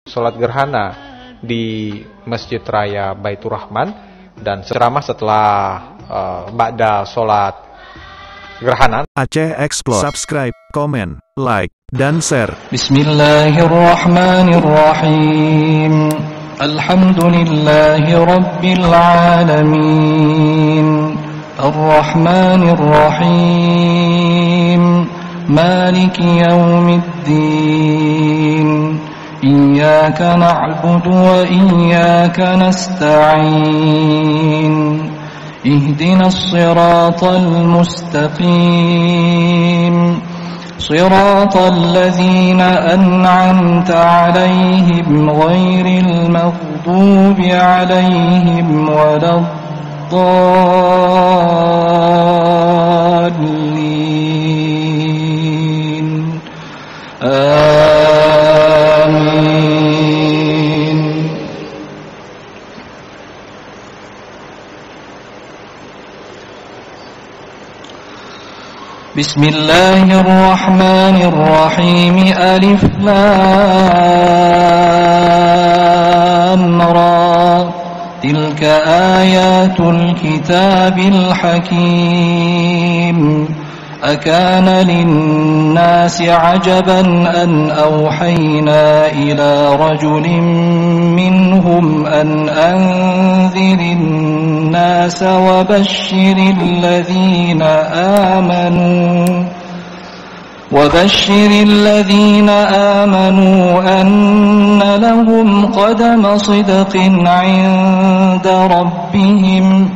sholat gerhana di Masjid Raya Baitur Rahman dan ceramah setelah ba'da sholat gerhana. Aceh Explore, subscribe, komen, like, dan share. Bismillahirrahmanirrahim. Alhamdulillahi Rabbil Alamin. Ar-Rahmanir-Rahim. Maliki Yawmiddin. Iyyaka na'budu wa iyyaka nasta'in. Ihdinas siratal mustaqim. صراط الذين أنعمت عليهم غير المغضوب عليهم ولا الضالين آمين. بسم الله الرحمن الرحيم. ألف لام را. تلك آيات الكتاب الحكيم. أكان للناس عجبا أن أوحينا إلى رجل منهم أن أنذر الناس وبشر الذين آمنوا أن لهم قدم صدق عند ربهم.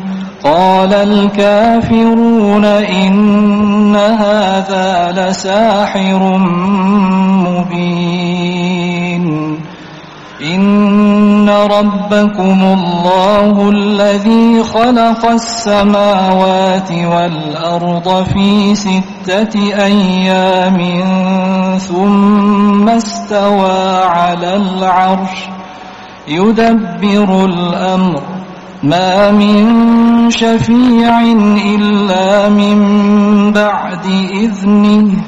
قال الكافرون إن هذا لساحر مبين. إن ربكم الله الذي خلق السماوات والأرض في 6 أيام ثم استوى على العرش يدبر الأمر. ما من شفيع إلا من بعد إذنه.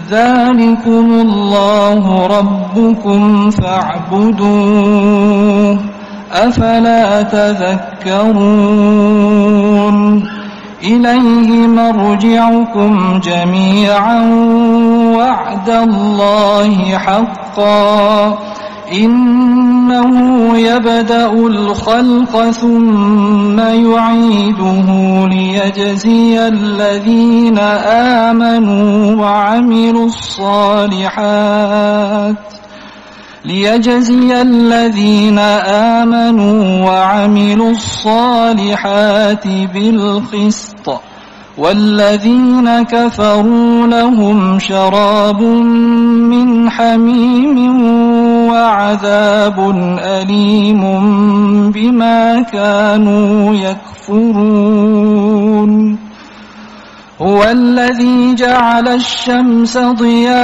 ذلكم الله ربكم فاعبدوه. أفلا تذكرون. إليه مرجعكم جميعا وعد الله حقا. إنه يبدأ الخلق ثم يعيده ليجزي الذين آمنوا وعملوا الصالحات بالقسط. والذين كفروا لهم شراب من حميم وعذاب أليم بما كانوا يكفرون. هو الذي جعل الشمس ضياء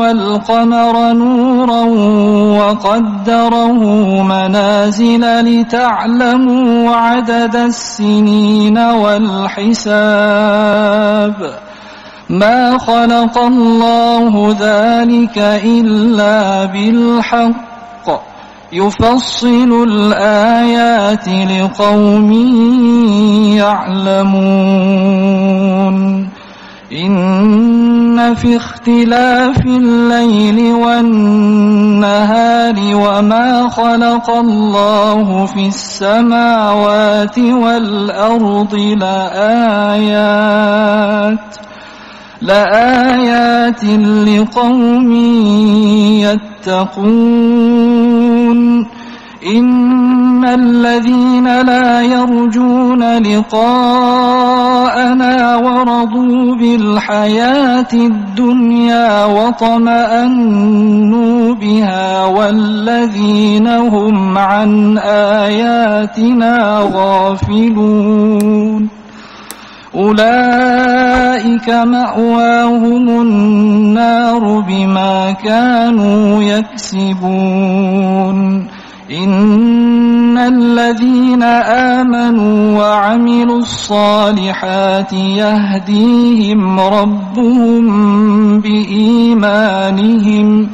والقمر نورا وقدره منازل لتعلموا عدد السنين والحساب. ما خلق الله ذلك إلا بالحق. يفصل الآيات لقوم يعلمون. إن في اختلاف الليل والنهار وما خلق الله في السماوات والأرض لآيات لقوم يتقون. إن الذين لا يرجون لقاءنا ورضوا بالحياة الدنيا وطمأنوا بها والذين هم عن آياتنا غافلون أولئك مأواهم النار بما كانوا يكسبون. إن الذين آمنوا وعملوا الصالحات يهديهم ربهم بإيمانهم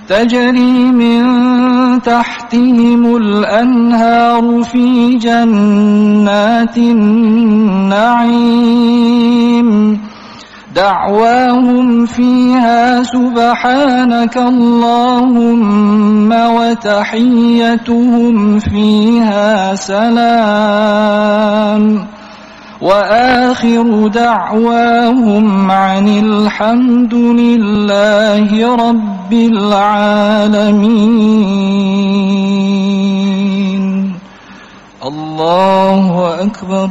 تجري من تحتهم الأنهار في جنات النعيم دعواهم فيها سبحانك اللهم وتحيتهم فيها سلام وآخر دعواهم عن الحمد لله رب العالمين. الله أكبر.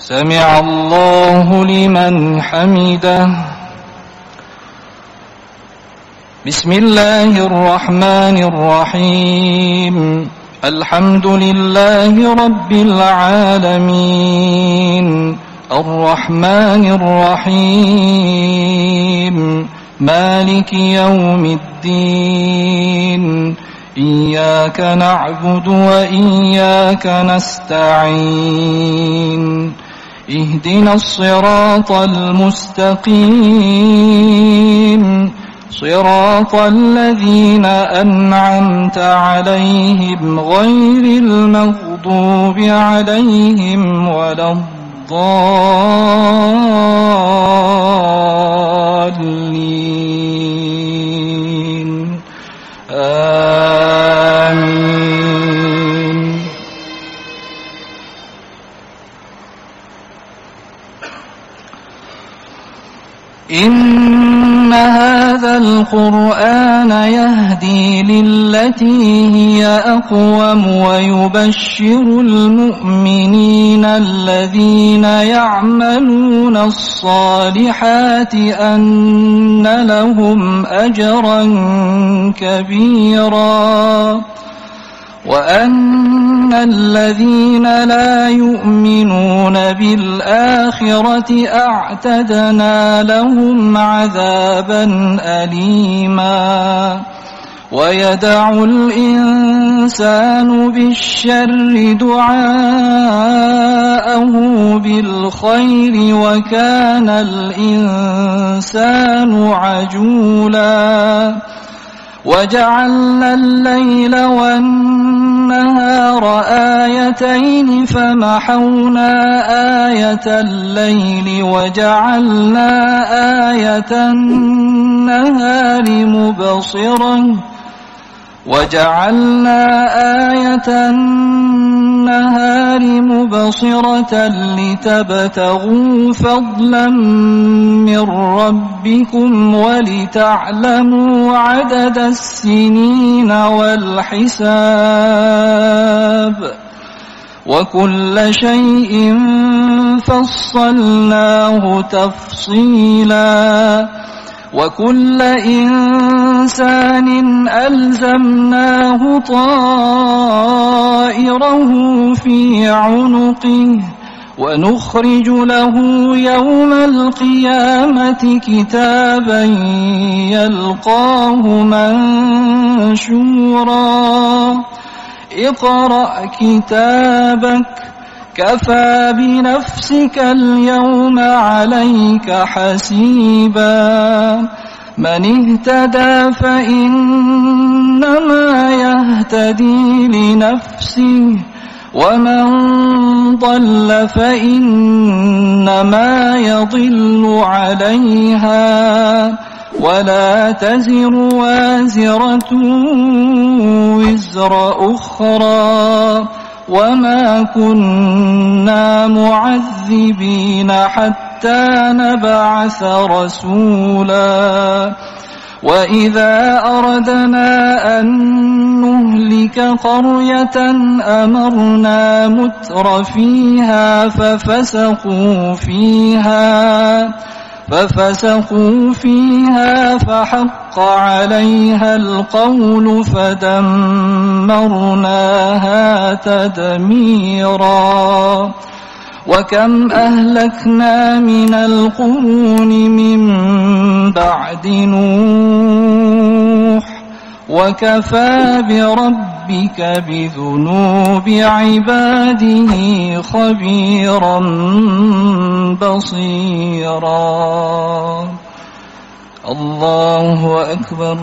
سمع الله لمن حمده. بسم الله الرحمن الرحيم. الحمد لله رب العالمين الرحمن الرحيم مالك يوم الدين إياك نعبد وإياك نستعين اهدنا الصراط المستقيم صراط الذين أنعمت عليهم غير المغضوب عليهم ولا الضالين آمين. إن هذا القرآن يهدي للتي هي أقوم ويبشر المؤمنين الذين يعملون الصالحات أن لهم أجرا كبيرا وأن الذين لا يؤمنون بالآخرة أعتدنا لهم عذابا أليما. ويدع الإنسان بالشر دعاءه بالخير وكان الإنسان عجولا. وجعلنا الليل والنهار آيتين فمحونا آية الليل وجعلنا آية النهار مبصرة لتبتغوا فضلا من ربكم ولتعلموا عدد السنين والحساب وكل شيء فصلناه تفصيلا. وكل إنسان ألزمناه طائره في عنقه ونخرج له يوم القيامة كتابا يلقاه منشورا. اقرأ كتابك كفى بنفسك اليوم عليك حسيبا. من اهتدى فإنما يهتدي لنفسه ومن ضل فإنما يضل عليها ولا تزر وازرة وزر أخرى وما كنا معذبين حتى نبعث رسولا. وإذا أردنا أن نهلك قرية أمرنا متر فيها ففسقوا فيها فحق عليها القول فدمرناها تدميرا. وكم أهلكنا من القرون من بعد نوح وكفى بربك بذنوب عباده خبيرا بصيرا. الله أكبر.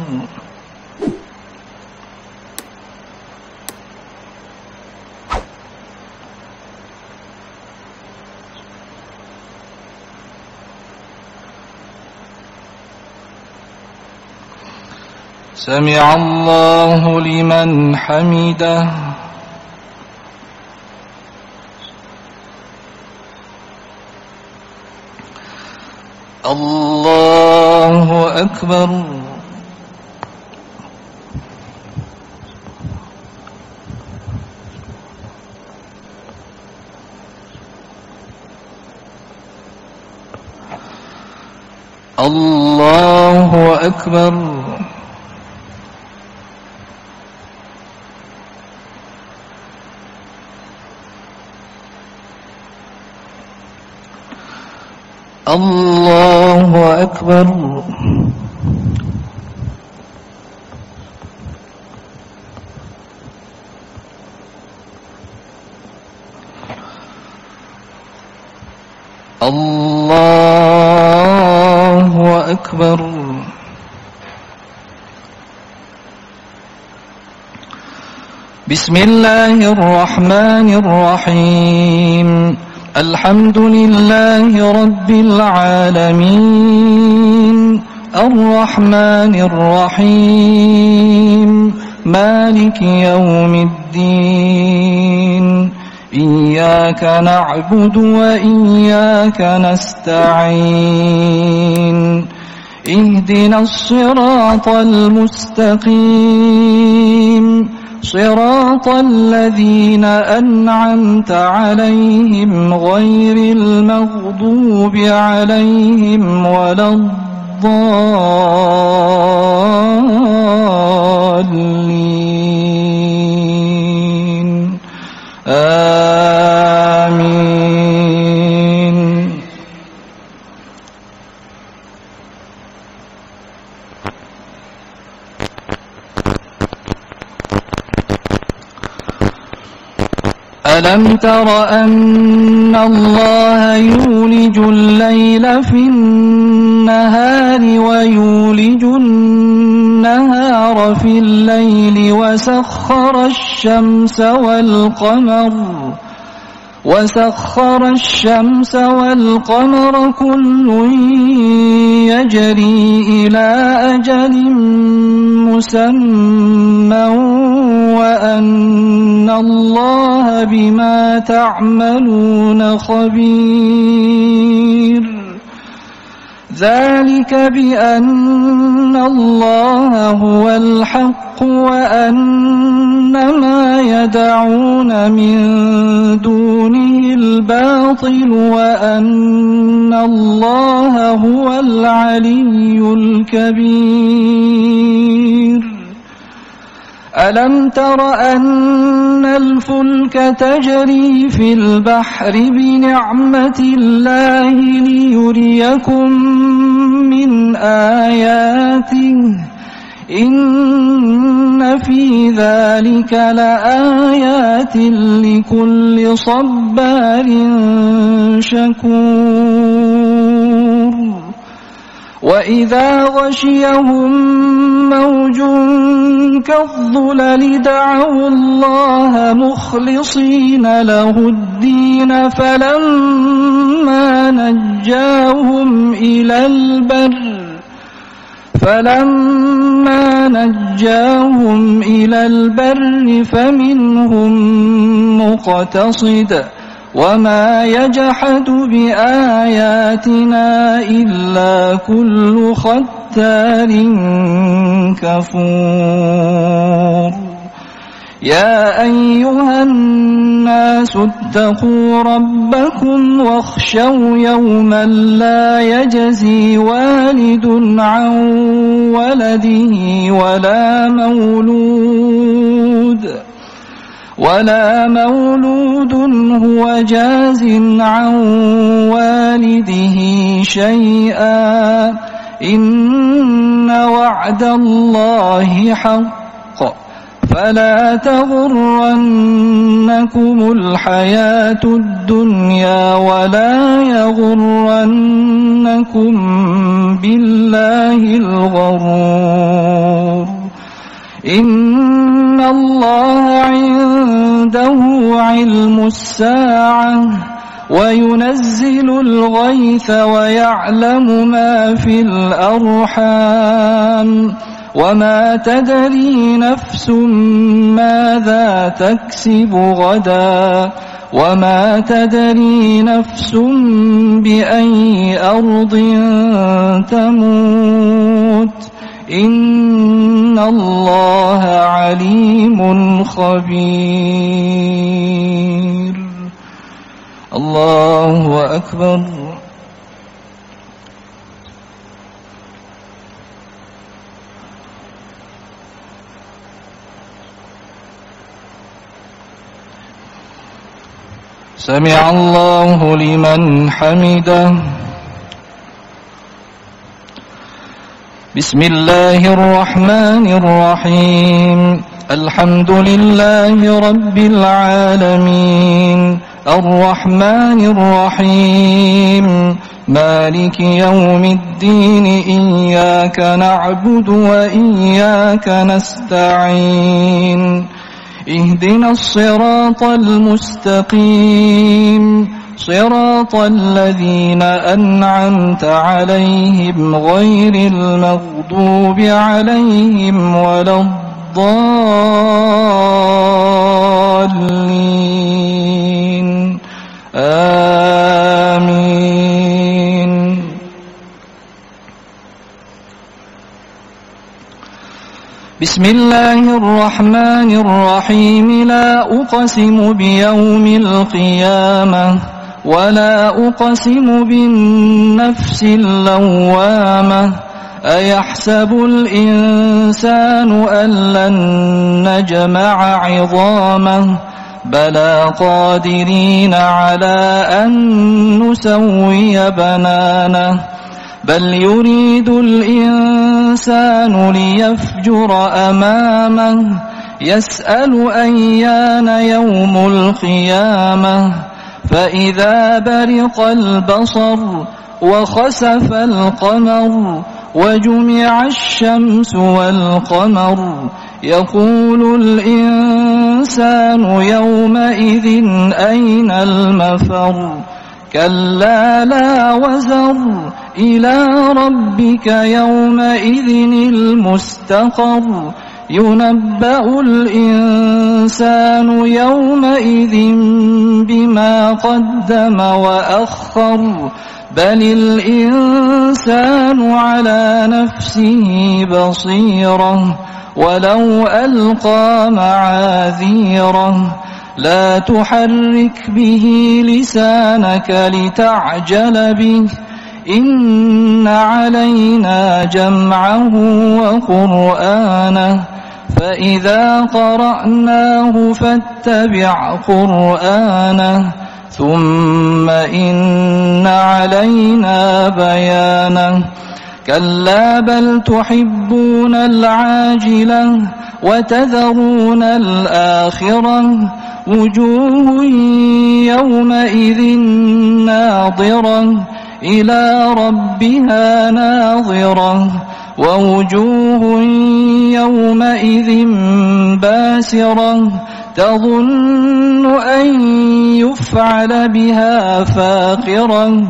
سمع الله لمن حمده. الله أكبر. الله أكبر. الله أكبر. الله أكبر. بسم الله الرحمن الرحيم. الحمد لله رب العالمين الرحمن الرحيم مالك يوم الدين إياك نعبد وإياك نستعين اهدنا الصراط المستقيم صراط الذين أنعمت عليهم غير المغضوب عليهم ولا الضالين آمين. ألم تر أن الله يولج الليل في النهار ويولج النهار في الليل وسخر الشمس والقمر كل يجري إلى أجل مسمى وأن الله بما تعملون خبير. ذلك بأن الله هو الحق وأن ما يدعون من دونه الباطل وأن الله هو العلي الكبير. ألم تر أن الفلك تجري في البحر بنعمة الله ليريكم من آياته إن في ذلك لآيات لكل صبار شكور. وإذا غشيهم موج كالظلل دعوا الله مخلصين له الدين فلما نجاهم إلى البر فمنهم مقتصد وما يجحد بآياتنا إلا كل ختار كفور. يا أيها الناس اتقوا ربكم واخشوا يوما لا يجزي والد عن ولده ولا مولود هو جاز عن والده شيئا إن وعد الله حق فلا تغرنكم الحياة الدنيا ولا يغرنكم بالله الغرور إن الله عنده علم الساعة وينزل الغيث ويعلم ما في الأرحام وما تدري نفس ماذا تكسب غدا وما تدري نفس بأي أرض تموت إن الله عليم خبير. الله أكبر. سمع الله لمن حمده. بسم الله الرحمن الرحيم. الحمد لله رب العالمين الرحمن الرحيم مالك يوم الدين إياك نعبد وإياك نستعين اهدنا الصراط المستقيم صراط الذين أنعمت عليهم غير المغضوب عليهم ولا الضالين آمين. بسم الله الرحمن الرحيم. لا أقسم بيوم القيامة ولا أقسم بالنفس اللوامة أيحسب الإنسان أن لن نجمع عظامه بلى قادرين على أن نسوي بنانه بل يريد الإنسان ليفجر أمامه يسأل أيان يوم القيامة فإذا برق البصر وخسف القمر وجمع الشمس والقمر يقول الإنسان يومئذ أين المفر كلا لا وزر إلى ربك يومئذ المستقر ينبأ الإنسان يومئذ بما قدم وأخر بل الإنسان على نفسه بصيرة ولو ألقى معاذيره لا تحرك به لسانك لتعجل به إن علينا جمعه وقرآنه فإذا قرأناه فاتبع قرآنه ثم إن علينا بيانه كلا بل تحبون العاجلة وتذرون الآخرة وجوه يومئذ ناظرة إلى ربها ناظرة ووجوه يومئذ باسرة تظن أن يفعل بها فاقرة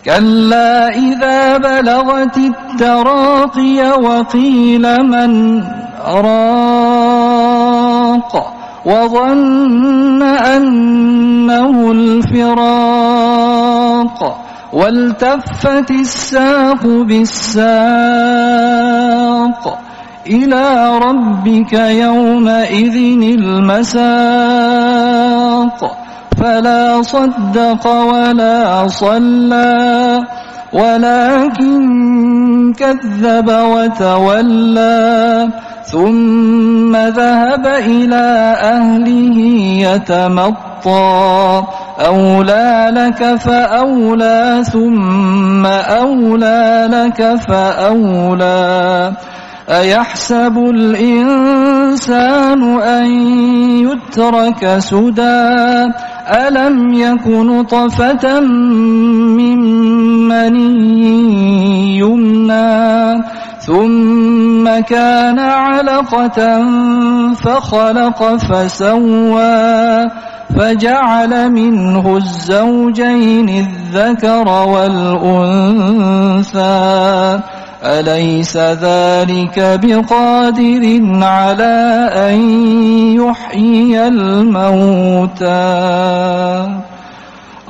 كلا إذا بلغت التراقي وقيل من راق وظن أنه الفراق والتفت الساق بالساق إلى ربك يومئذ المساق فلا صدق ولا صلى ولكن كذب وتولى ثم ذهب إلى أهله يتمطى أولى لك فأولى ثم أولى لك فأولى أيحسب الإنسان أن يترك سدى ألم يك نطفة من مني يمنى ثم كان علقة فخلق فسوى فجعل منه الزوجين الذكر والأنثى أليس ذلك بقادر على أن يحيي الموتى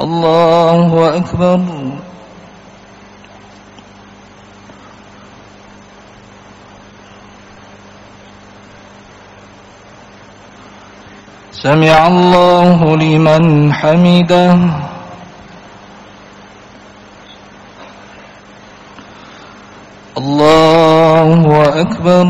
الله أكبر. سمع الله لمن حمده. الله أكبر.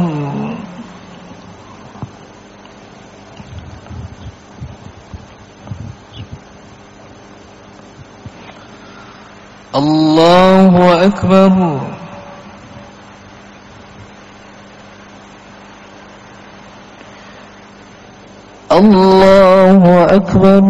الله أكبر. الله أكبر.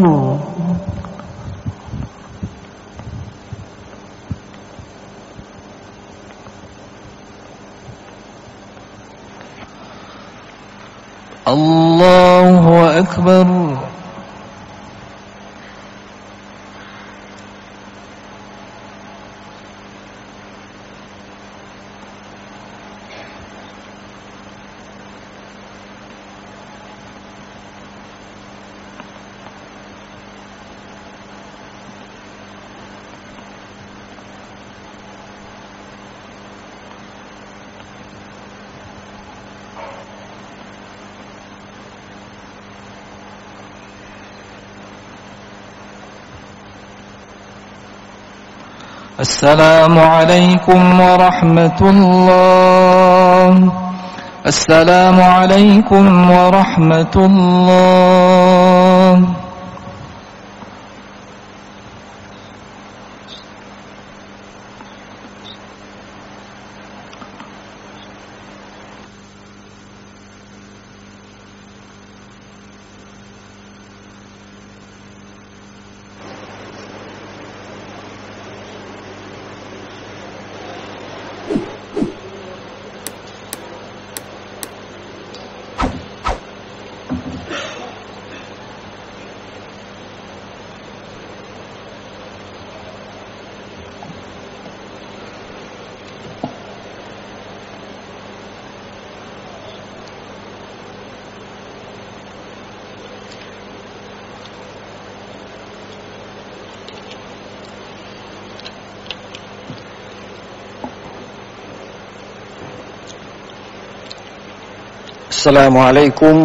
الله أكبر. السلام عليكم ورحمة الله. السلام عليكم ورحمة الله. السلام عليكم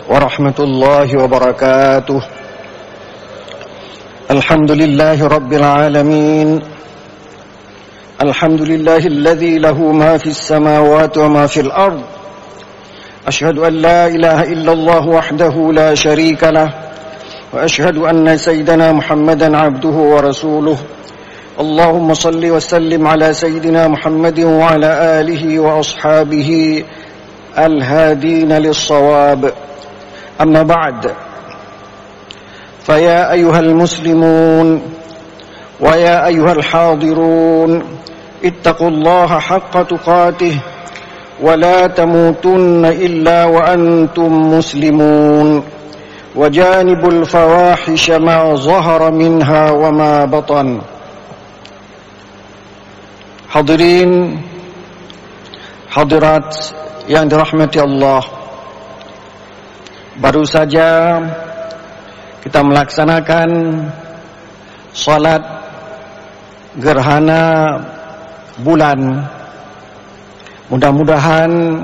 ورحمة الله وبركاته. الحمد لله رب العالمين. الحمد لله الذي له ما في السماوات وما في الأرض. أشهد أن لا إله إلا الله وحده لا شريك له، وأشهد أن سيدنا محمدا عبده ورسوله. اللهم صل وسلم على سيدنا محمد وعلى آله وأصحابه الهادين للصواب. أما بعد، فيا أيها المسلمون ويا أيها الحاضرون، اتقوا الله حق تقاته ولا تموتن إلا وأنتم مسلمون، وجانبوا الفواحش ما ظهر منها وما بطن. Hadirin hadirat yang dirahmati Allah, baru saja kita melaksanakan salat gerhana bulan. Mudah-mudahan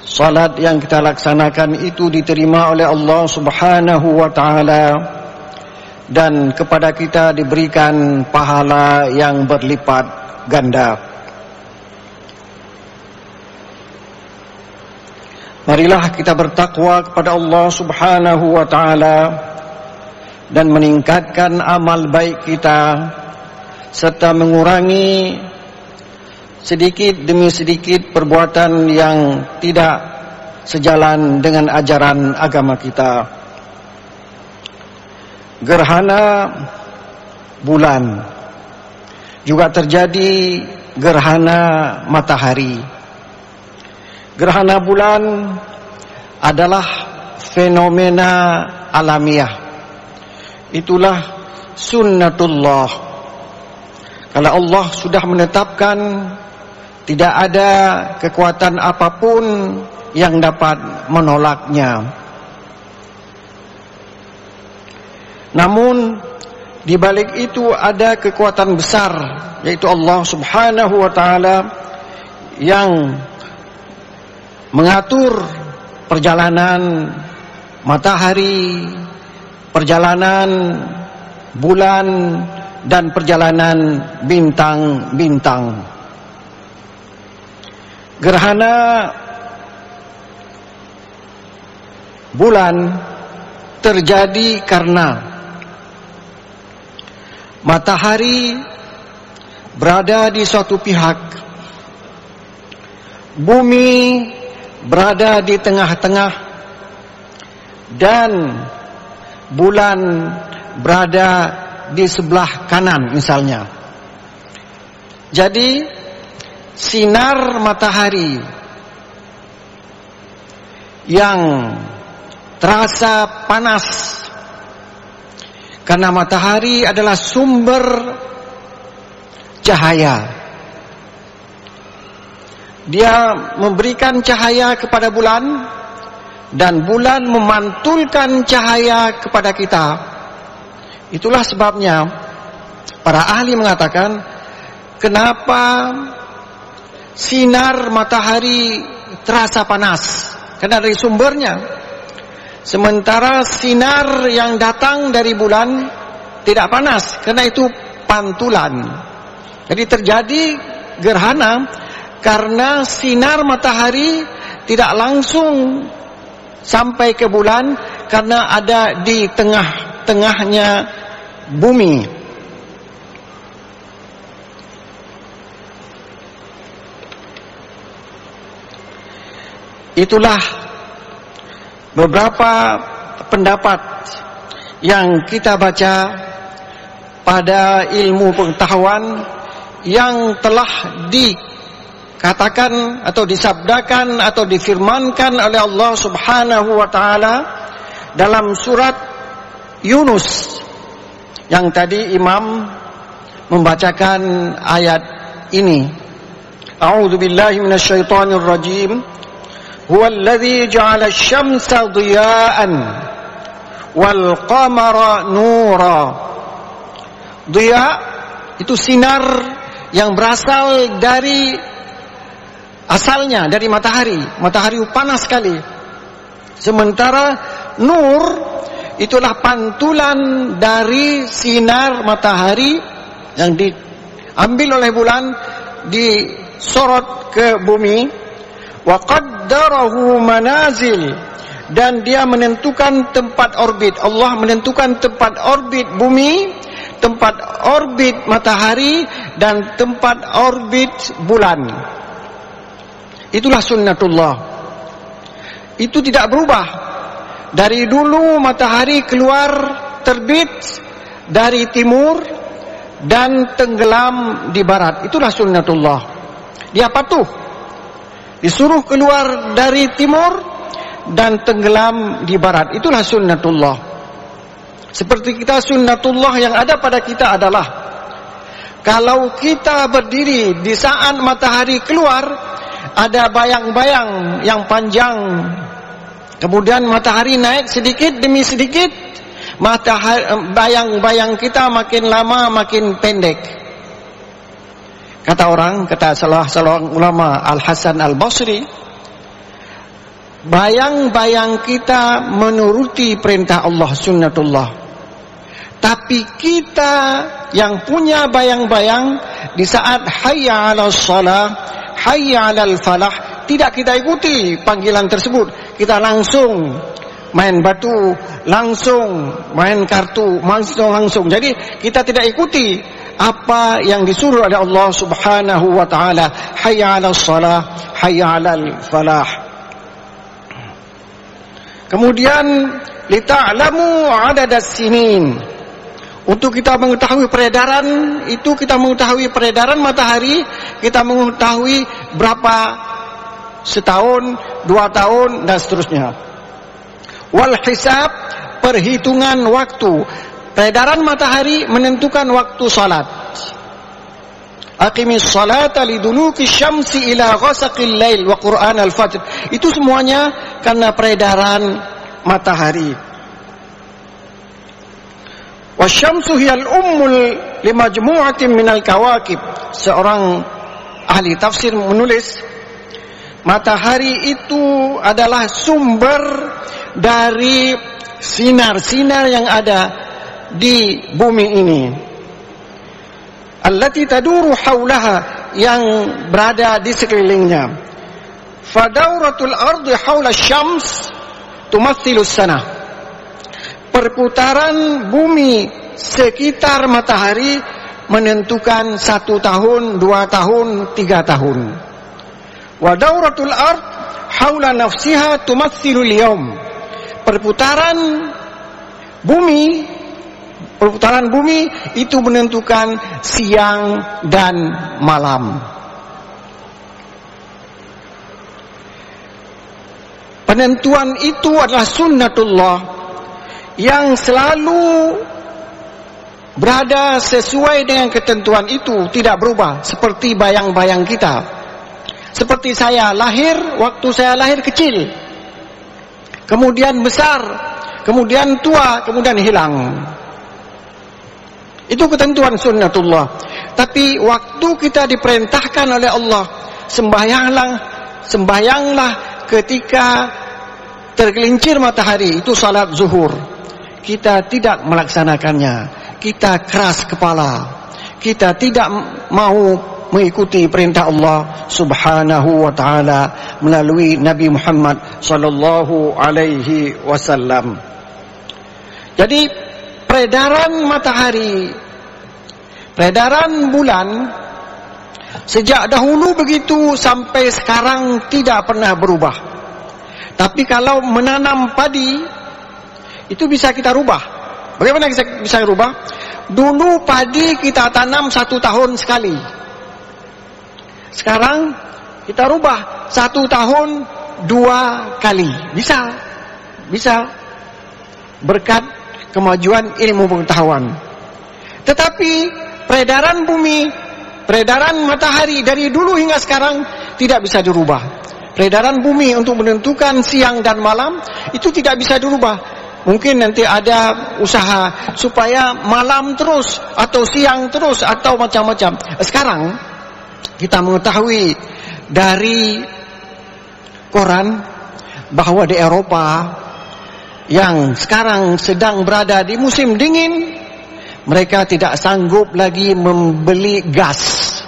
salat yang kita laksanakan itu diterima oleh Allah Subhanahu wa ta'ala, dan kepada kita diberikan pahala yang berlipat ganda. Marilah kita bertakwa kepada Allah Subhanahu wa taala dan meningkatkan amal baik kita serta mengurangi sedikit demi sedikit perbuatan yang tidak sejalan dengan ajaran agama kita. Gerhana bulan, juga terjadi gerhana matahari. Gerhana bulan adalah fenomena alamiah. Itulah sunnatullah. Kalau Allah sudah menetapkan, tidak ada kekuatan apapun yang dapat menolaknya. Namun di balik itu ada kekuatan besar, yaitu Allah Subhanahu wa taala yang mengatur perjalanan matahari, perjalanan bulan, dan perjalanan bintang-bintang. Gerhana bulan terjadi karena matahari berada di suatu pihak, bumi berada di tengah-tengah, dan bulan berada di sebelah kanan misalnya. Jadi sinar matahari yang terasa panas karena matahari adalah sumber cahaya. Dia memberikan cahaya kepada bulan, dan bulan memantulkan cahaya kepada kita. Itulah sebabnya para ahli mengatakan, kenapa sinar matahari terasa panas? Karena dari sumbernya. Sementara sinar yang datang dari bulan tidak panas, karena itu pantulan. Jadi terjadi gerhana karena sinar matahari tidak langsung sampai ke bulan, karena ada di tengah-tengahnya bumi. Itulah beberapa pendapat yang kita baca pada ilmu pengetahuan yang telah dikatakan atau disabdakan atau difirmankan oleh Allah Subhanahu wa taala dalam surat Yunus, yang tadi imam membacakan ayat ini. A'udzu billahi minasyaitonir rajim. Huwallazi ja'ala asy-syamsa dhiya'an wal qamara nura. Dhiya itu sinar yang berasal dari asalnya dari matahari. Matahari panas sekali. Sementara nur itulah pantulan dari sinar matahari yang diambil oleh bulan, disorot ke bumi. Wa qaddarahu manazil, dan dia menentukan tempat orbit. Allah menentukan tempat orbit bumi, tempat orbit matahari, dan tempat orbit bulan. Itulah sunnatullah. Itu tidak berubah. Dari dulu matahari keluar terbit dari timur dan tenggelam di barat. Itulah sunnatullah. Dia patuh. Disuruh keluar dari timur dan tenggelam di barat. Itulah sunnatullah. Seperti kita, sunnatullah yang ada pada kita adalah, kalau kita berdiri di saat matahari keluar, ada bayang-bayang yang panjang, kemudian matahari naik sedikit demi sedikit, bayang-bayang kita makin lama makin pendek. Kata salah seorang ulama, Al-Hasan Al-Basri, bayang-bayang kita menuruti perintah Allah, sunnatullah. Tapi kita yang punya bayang-bayang di saat hayya 'alas shalah, hayya 'alal falah, tidak kita ikuti panggilan tersebut. Kita langsung main batu, langsung main kartu, langsung. Jadi kita tidak ikuti apa yang disuruh oleh Allah Subhanahu wa taala. Hayya 'alas shalah, hayya 'alal falah. Kemudian lita'lamu 'adadas sinin. Untuk kita mengetahui peredaran itu, kita mengetahui peredaran matahari, kita mengetahui berapa setahun, 2 tahun dan seterusnya. Wal hisab, perhitungan waktu. Peredaran matahari menentukan waktu salat. Aqimis salata liduluki syamsi ila ghasaqil lail wa Qur'an al-fajr. Itu semuanya karena peredaran matahari. Wasyamsu hiyal ummul limajmu'atin minal kawakib. Seorang ahli tafsir menulis, matahari itu adalah sumber dari sinar-sinar yang ada di bumi ini. Allati taduru haulaha, yang berada di sekelilingnya. Fadauratul ardi haula syams tumathilus sanah. Perputaran bumi sekitar matahari menentukan 1 tahun, 2 tahun, 3 tahun. Wa dauratul ard haula nafsiha tumathilul yaum. Perputaran bumi itu menentukan siang dan malam. Penentuan itu adalah sunnatullah yang selalu berada sesuai dengan ketentuan itu, tidak berubah seperti bayang-bayang kita. Seperti saya lahir, waktu saya lahir kecil, kemudian besar, kemudian tua, kemudian hilang. Itu ketentuan sunnatullah. Tapi waktu kita diperintahkan oleh Allah, sembahyanglah ketika tergelincir matahari, itu salat zuhur. Kita tidak melaksanakannya, kita keras kepala, kita tidak mau mengikuti perintah Allah Subhanahu wa taala melalui Nabi Muhammad sallallahu alaihi wasallam. Jadi peredaran matahari, peredaran bulan sejak dahulu begitu sampai sekarang tidak pernah berubah. Tapi kalau menanam padi itu bisa kita rubah. Bagaimana bisa rubah? Dulu padi kita tanam 1 tahun sekali. Sekarang kita rubah 1 tahun 2 kali. Bisa. Berkat kemajuan ilmu pengetahuan. Tetapi peredaran bumi, peredaran matahari dari dulu hingga sekarang tidak bisa dirubah. Peredaran bumi untuk menentukan siang dan malam itu tidak bisa dirubah. Mungkin nanti ada usaha supaya malam terus atau siang terus atau macam-macam. Sekarang kita mengetahui dari koran bahwa di Eropa yang sekarang sedang berada di musim dingin, mereka tidak sanggup lagi membeli gas,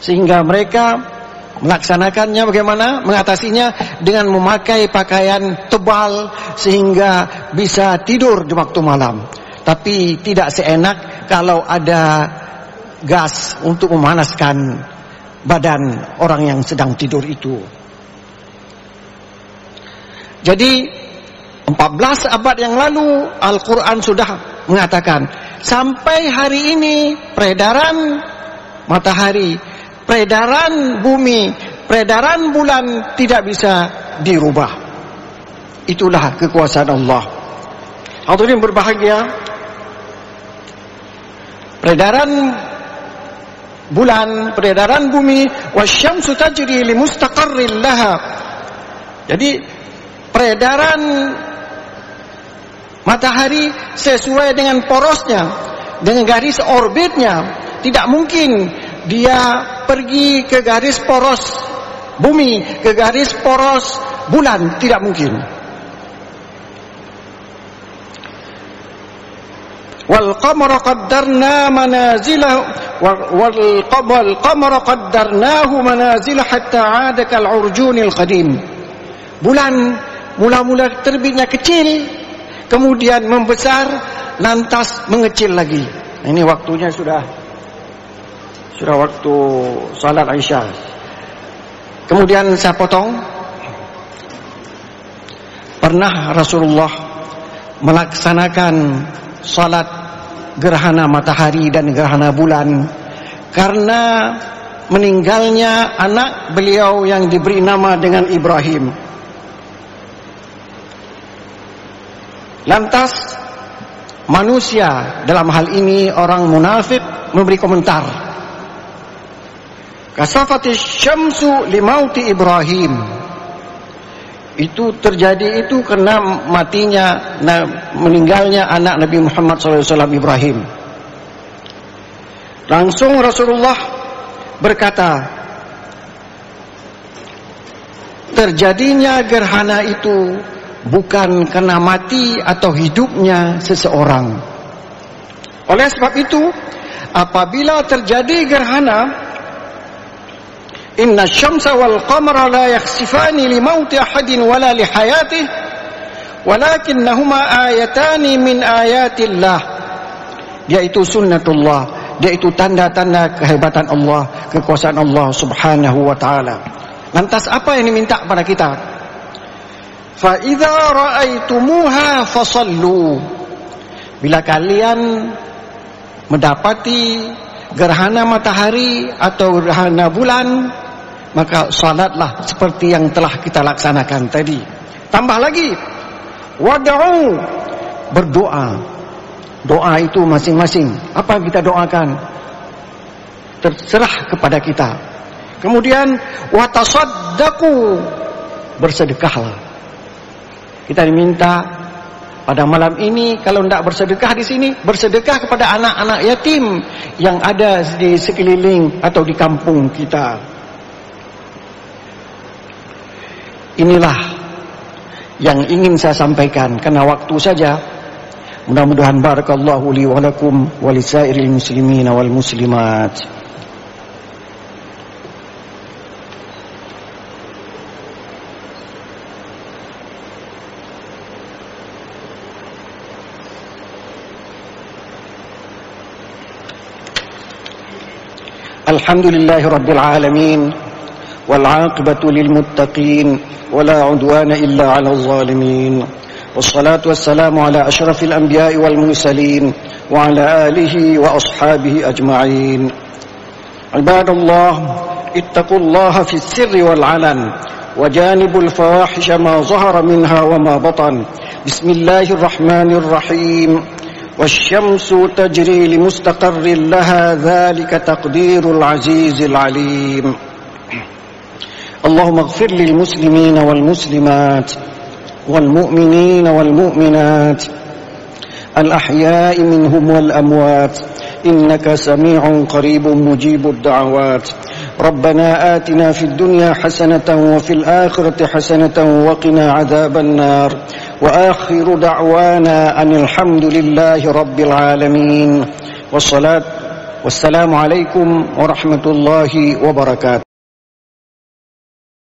sehingga mereka melaksanakannya bagaimana? Mengatasinya dengan memakai pakaian tebal sehingga bisa tidur di waktu malam. Tapi tidak seenak kalau ada gas untuk memanaskan badan orang yang sedang tidur itu. Jadi 14 abad yang lalu Al-Quran sudah mengatakan, sampai hari ini peredaran matahari, peredaran bumi, peredaran bulan tidak bisa dirubah. Itulah kekuasaan Allah. Hadirin berbahagia, peredaran bulan, peredaran bumi, wasyamsu tajri limustaqarrin laha. Jadi peredaran matahari sesuai dengan porosnya, dengan garis orbitnya. Tidak mungkin dia pergi ke garis poros bumi, ke garis poros bulan, tidak mungkin. wal qamara qaddarnahu manazila hatta 'ada kal urjunil qadim. Bulan mula-mula terbitnya kecil, kemudian membesar, lantas mengecil lagi. Ini waktunya sudah waktu salat Isya. Kemudian saya potong. Pernah Rasulullah melaksanakan salat gerhana matahari dan gerhana bulan karena meninggalnya anak beliau yang diberi nama dengan Ibrahim. Lantas manusia, dalam hal ini orang munafik, memberi komentar. Kasafatis syamsu limauti Ibrahim. Itu terjadi itu karena matinya, meninggalnya anak Nabi Muhammad SAW Ibrahim. Langsung Rasulullah berkata, terjadinya gerhana itu bukan karena mati atau hidupnya seseorang. Oleh sebab itu, apabila terjadi gerhana, inna syamsa wal qamara la yakhsifani li mauti ahadin wala li hayatihi walakinnahuma ayatani min ayatillah. Yaitu sunnatullah, yaitu tanda-tanda kehebatan Allah, kekuasaan Allah Subhanahu wa taala. Lantas apa yang diminta pada kita? Fa idza ra'aitumuha fasallu. Bila kalian mendapati gerhana matahari atau gerhana bulan, maka salatlah seperti yang telah kita laksanakan tadi. Tambah lagi, wad'u, berdoa. Doa itu masing-masing, apa yang kita doakan terserah kepada kita. Kemudian watasaddaqu, bersedekahlah. Kita diminta pada malam ini, kalau tidak bersedekah di sini, bersedekah kepada anak-anak yatim yang ada di sekeliling atau di kampung kita. Inilah yang ingin saya sampaikan karena waktu saja. Mudah-mudahan barakallahu li wa lakum wa lisairil muslimin wal muslimat. Alhamdulillahi rabbil alamin. والعاقبة للمتقين ولا عدوان إلا على الظالمين والصلاة والسلام على أشرف الأنبياء والمرسلين وعلى آله وأصحابه أجمعين. عباد الله، اتقوا الله في السر والعلن وجانبوا الفواحش ما ظهر منها وما بطن. بسم الله الرحمن الرحيم. والشمس تجري لمستقر لها ذلك تقدير العزيز العليم. اللهم اغفر للمسلمين والمسلمات والمؤمنين والمؤمنات الأحياء منهم والأموات إنك سميع قريب مجيب الدعوات. ربنا آتنا في الدنيا حسنة وفي الآخرة حسنة وقنا عذاب النار. وآخر دعوانا أن الحمد لله رب العالمين والصلاة والسلام عليكم ورحمة الله وبركاته.